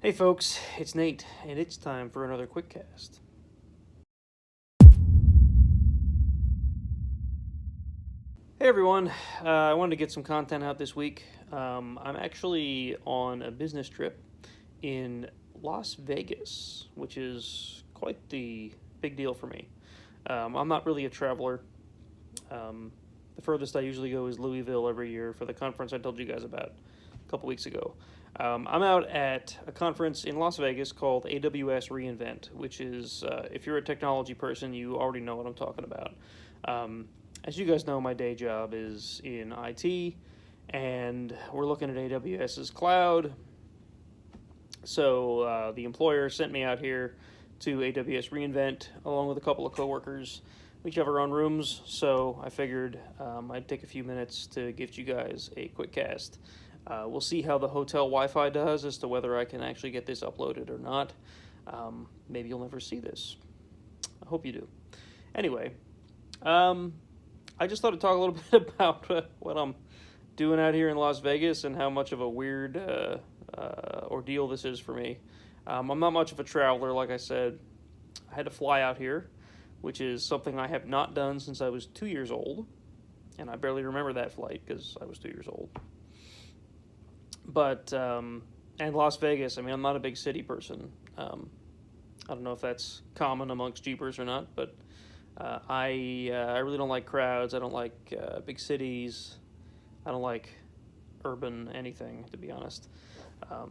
Hey folks, it's Nate, and it's time for another QuickCast. Hey everyone, I wanted to get some content out this week. I'm actually on a business trip in Las Vegas, which is quite the big deal for me. I'm not really a traveler. The furthest I usually go is Louisville every year for the conference I told you guys about a couple weeks ago. I'm out at a conference in Las Vegas called AWS reInvent, which is, if you're a technology person, you already know what I'm talking about. As you guys know, my day job is in IT, and we're looking at AWS's cloud. So the employer sent me out here to AWS reInvent, along with a couple of coworkers. We each have our own rooms, so I figured I'd take a few minutes to give you guys a quick cast. We'll see how the hotel Wi-Fi does as to whether I can actually get this uploaded or not. Maybe you'll never see this. I hope you do. Anyway, I just thought to talk a little bit about what I'm doing out here in Las Vegas and how much of a weird ordeal this is for me. I'm not much of a traveler, like I said. I had to fly out here, which is something I have not done since I was 2 years old. And I barely remember that flight because I was 2 years old. But, and Las Vegas, I mean, I'm not a big city person. I don't know if that's common amongst Jeepers or not, but I really don't like crowds. I don't like big cities. I don't like urban anything, to be honest.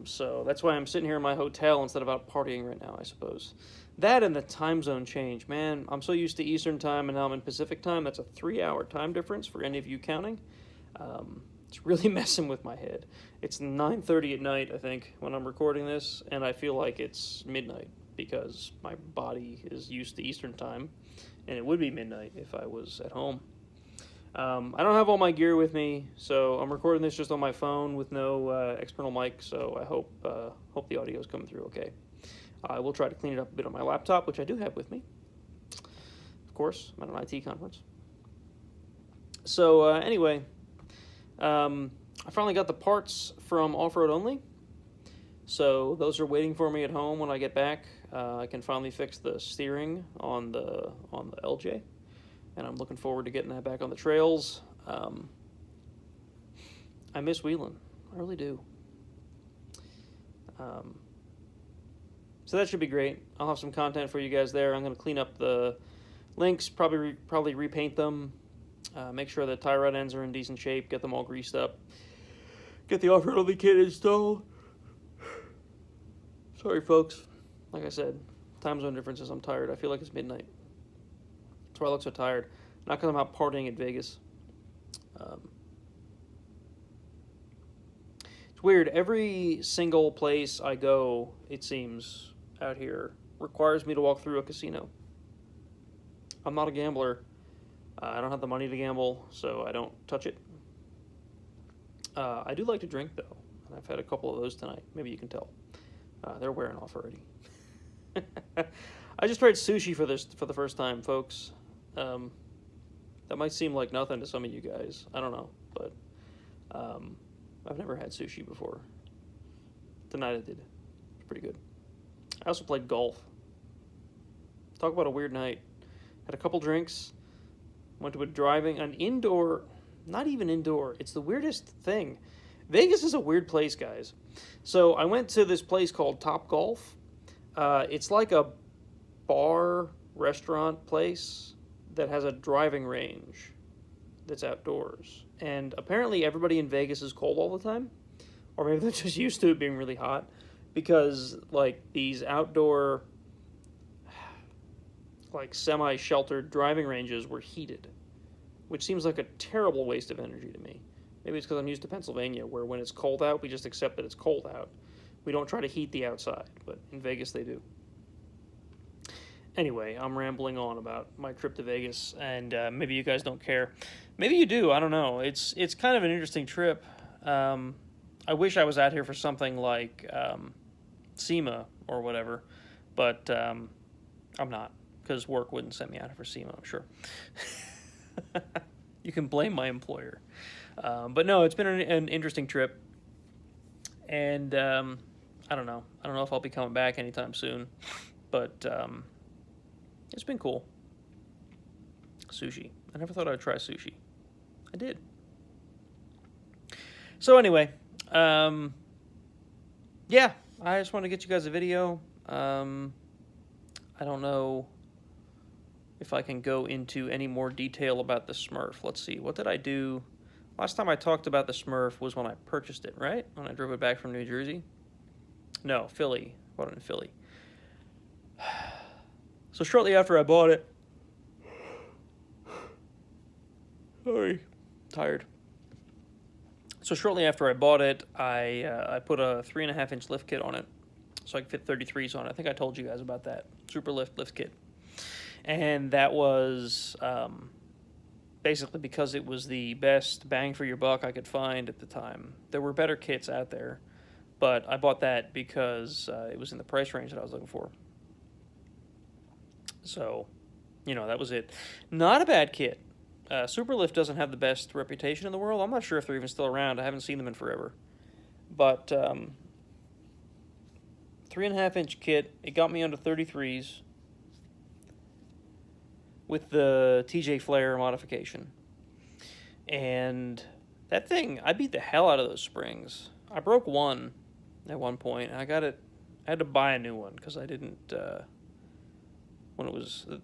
So that's why I'm sitting here in my hotel instead of out partying right now, I suppose. That and the time zone change, man. I'm so used to Eastern time, and now I'm in Pacific time. That's a 3-hour time difference for any of you counting. It's really messing with my head. It's 9:30 at night, I think, when I'm recording this, and I feel like it's midnight because my body is used to Eastern time, and it would be midnight if I was at home. I don't have all my gear with me, so I'm recording this just on my phone with no external mic, so I hope the audio is coming through okay. I will try to clean it up a bit on my laptop, which I do have with me. Of course, I'm at an IT conference. So anyway, I finally got the parts from Off-Road Only, so those are waiting for me at home when I get back. I can finally fix the steering on the LJ, and I'm looking forward to getting that back on the trails. I miss wheeling, I really do. So that should be great. I'll have some content for you guys there. I'm going to clean up the links, probably repaint them, make sure the tie rod ends are in decent shape, get them all greased up, get the Off-Road Only kit installed. Sorry, folks. Like I said, time zone differences. I'm tired. I feel like it's midnight. That's why I look so tired. Not because I'm out partying at Vegas. It's weird. Every single place I go, it seems, out here, requires me to walk through a casino. I'm not a gambler. I don't have the money to gamble, so I don't touch it. I do like to drink, though. And I've had a couple of those tonight. Maybe you can tell. They're wearing off already. I just tried sushi for the first time, folks. That might seem like nothing to some of you guys. I don't know, but I've never had sushi before. Tonight I did. It's pretty good. I also played golf. Talk about a weird night. Had a couple drinks. Went to an indoor, not even indoor. It's the weirdest thing. Vegas is a weird place, guys. So I went to this place called Top Golf. It's like a bar restaurant place that has a driving range that's outdoors. And apparently everybody in Vegas is cold all the time. Or maybe they're just used to it being really hot. Because, like, these outdoor, like, semi-sheltered driving ranges were heated. Which seems like a terrible waste of energy to me. Maybe it's because I'm used to Pennsylvania, where when it's cold out, we just accept that it's cold out. We don't try to heat the outside, but in Vegas they do. Anyway, I'm rambling on about my trip to Vegas, and maybe you guys don't care. Maybe you do, I don't know. It's kind of an interesting trip. I wish I was out here for something like SEMA or whatever, but I'm not, because work wouldn't send me out here for SEMA, I'm sure. You can blame my employer. But no, it's been an interesting trip. And I don't know. I don't know if I'll be coming back anytime soon, but it's been cool. Sushi. I never thought I'd try sushi. I did. So anyway, yeah, I just want to get you guys a video. I don't know if I can go into any more detail about the Smurf. Let's see. What did I do? Last time I talked about the Smurf was when I purchased it, right? When I drove it back from New Jersey? No, Philly. I bought it in Philly. So shortly after I bought it... Sorry. Tired. So shortly after I bought it, I put a 3.5-inch lift kit on it, so I could fit 33s on it. I think I told you guys about that. Super lift kit. And that was basically because it was the best bang for your buck I could find at the time. There were better kits out there, but I bought that because it was in the price range that I was looking for. So, you know, that was it. Not a bad kit. Superlift doesn't have the best reputation in the world. I'm not sure if they're even still around. I haven't seen them in forever. But 3.5-inch kit, it got me under 33s with the TJ Flare modification. And that thing, I beat the hell out of those springs. I broke one at one point, and I had to buy a new one because I didn't,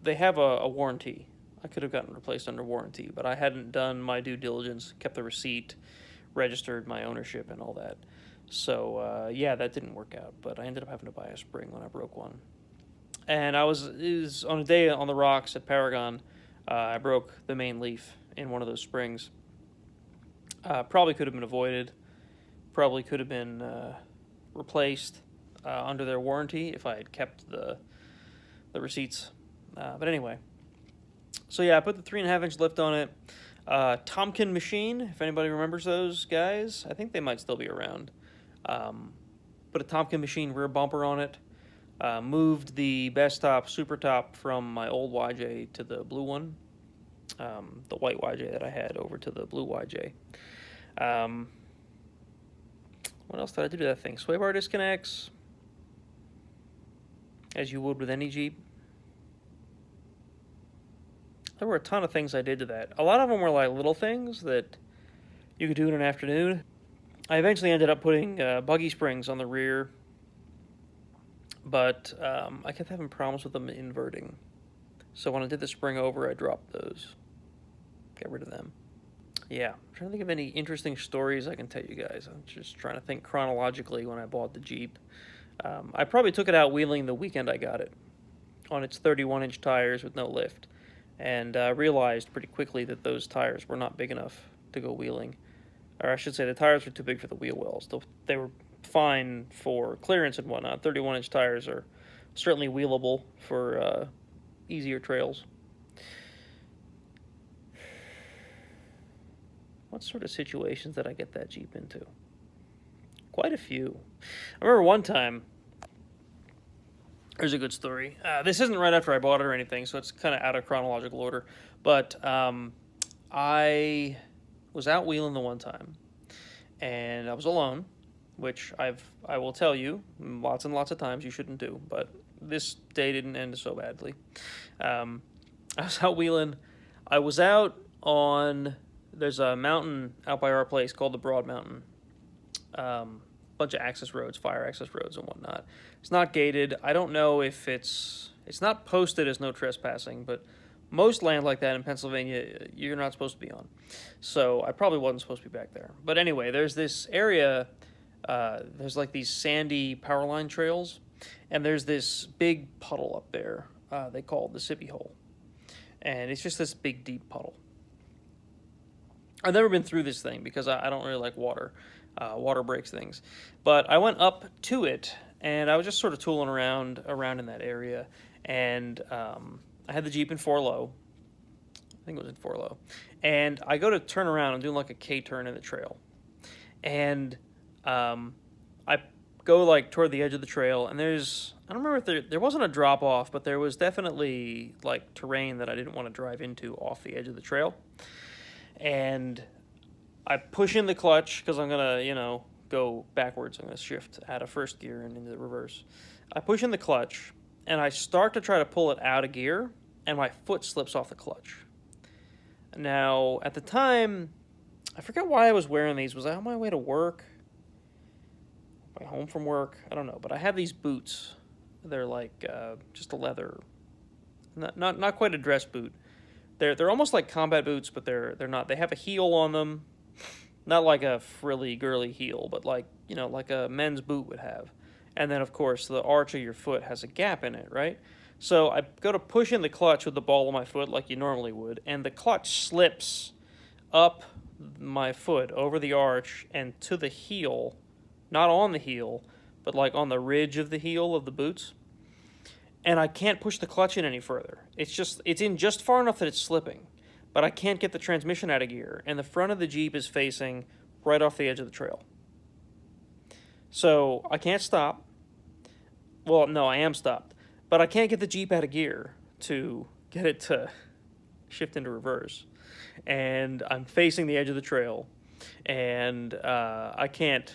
they have a warranty. I could have gotten replaced under warranty, but I hadn't done my due diligence, kept the receipt, registered my ownership and all that. So, yeah, that didn't work out, but I ended up having to buy a spring when I broke one. And it was on a day on the rocks at Paragon, I broke the main leaf in one of those springs. Probably could have been avoided. Probably could have been replaced under their warranty if I had kept the receipts. But anyway. So yeah, I put the 3.5-inch lift on it. Tomkin machine, if anybody remembers those guys. I think they might still be around. Put a Tomkin machine rear bumper on it. Moved the best top, super top from my old YJ to the blue one. The white YJ that I had over to the blue YJ. What else did I do to that thing? Sway bar disconnects. As you would with any Jeep. There were a ton of things I did to that. A lot of them were like little things that you could do in an afternoon. I eventually ended up putting buggy springs on the rear, but I kept having problems with them inverting. So when I did the spring over, I dropped those. Got rid of them. Yeah, I'm trying to think of any interesting stories I can tell you guys. I'm just trying to think chronologically when I bought the Jeep. I probably took it out wheeling the weekend I got it on its 31-inch tires with no lift. And realized pretty quickly that those tires were not big enough to go wheeling. Or I should say the tires were too big for the wheel wells. They were fine for clearance and whatnot. 31-inch tires are certainly wheelable for easier trails. What sort of situations did I get that Jeep into? Quite a few. I remember one time, here's a good story. This isn't right after I bought it or anything, so it's kind of out of chronological order. But I was out wheeling the one time, and I was alone, which I will tell you lots and lots of times you shouldn't do. But this day didn't end so badly. I was out wheeling. I was out on... There's a mountain out by our place called the Broad Mountain. Bunch of access roads, fire access roads and whatnot. It's not gated. I don't know if it's not posted as no trespassing, but most land like that in Pennsylvania, you're not supposed to be on. So I probably wasn't supposed to be back there. But anyway, there's this area, there's like these sandy power line trails, and there's this big puddle up there they call the Sippy Hole. And it's just this big, deep puddle. I've never been through this thing because I don't really like water. Water breaks things. But I went up to it, and I was just sort of tooling around in that area. And I had the Jeep in 4-low. I think it was in 4-low. And I go to turn around. I'm doing like a K-turn in the trail. And I go like toward the edge of the trail, and there's... I don't remember if there wasn't a drop-off, but there was definitely like terrain that I didn't want to drive into off the edge of the trail. And I push in the clutch because I'm going to, go backwards. I'm going to shift out of first gear and into the reverse. I push in the clutch, and I start to try to pull it out of gear, and my foot slips off the clutch. Now, at the time, I forget why I was wearing these. Was I on my way to work? Am I home from work? I don't know, but I have these boots. They're like just a leather, not quite a dress boot. They're almost like combat boots, but they're not. They have a heel on them, not like a frilly girly heel, but like like a men's boot would have. And then of course the arch of your foot has a gap in it, right? So I go to push in the clutch with the ball of my foot like you normally would, and the clutch slips up my foot over the arch and to the heel, not on the heel, but like on the ridge of the heel of the boots. And I can't push the clutch in any further. It's in just far enough that it's slipping, but I can't get the transmission out of gear, and the front of the Jeep is facing right off the edge of the trail. So I can't stop. Well, no, I am stopped, but I can't get the Jeep out of gear to get it to shift into reverse. And I'm facing the edge of the trail, and I can't.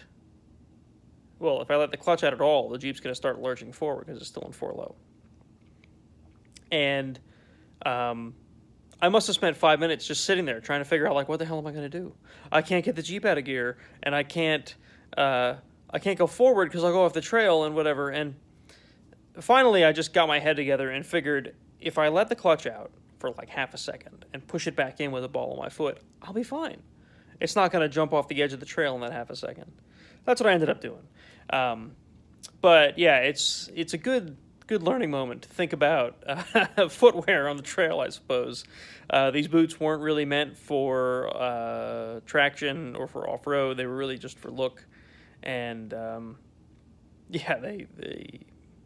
Well, if I let the clutch out at all, the Jeep's going to start lurching forward because it's still in 4-low. And I must have spent 5 minutes just sitting there trying to figure out, like, what the hell am I going to do? I can't get the Jeep out of gear, and I can't go forward because I'll go off the trail and whatever. And finally, I just got my head together and figured if I let the clutch out for like half a second and push it back in with the ball of my foot, I'll be fine. It's not going to jump off the edge of the trail in that half a second. That's what I ended up doing. But yeah, it's a good learning moment to think about footwear on the trail, I suppose. These boots weren't really meant for traction or for off-road. They were really just for look. And yeah,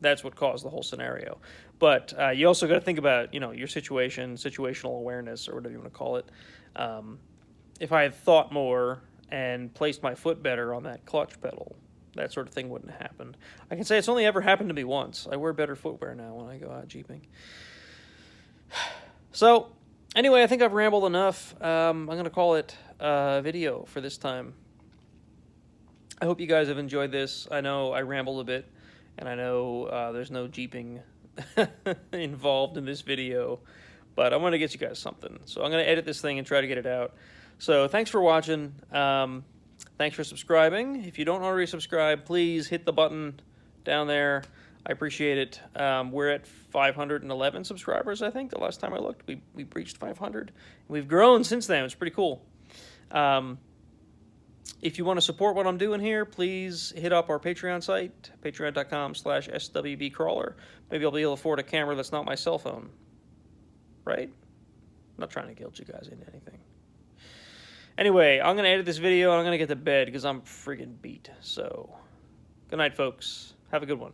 that's what caused the whole scenario. But you also got to think about, your situation, situational awareness, or whatever you want to call it. If I had thought more and placed my foot better on that clutch pedal, that sort of thing wouldn't have happened. I can say it's only ever happened to me once. I wear better footwear now when I go out jeeping. So, anyway, I think I've rambled enough. I'm going to call it a video for this time. I hope you guys have enjoyed this. I know I rambled a bit, and I know there's no jeeping involved in this video, but I want to get you guys something. So I'm going to edit this thing and try to get it out. So thanks for watching. Thanks for subscribing. If you don't already subscribe, please hit the button down there. I appreciate it. We're at 511 subscribers, I think. The last time I looked, we breached 500. We've grown since then. It's pretty cool. If you want to support what I'm doing here, please hit up our Patreon site, patreon.com/SWBCrawler. Maybe I'll be able to afford a camera that's not my cell phone. Right? I'm not trying to guilt you guys into anything. Anyway, I'm going to edit this video, and I'm going to get to bed because I'm friggin' beat. So, good night, folks. Have a good one.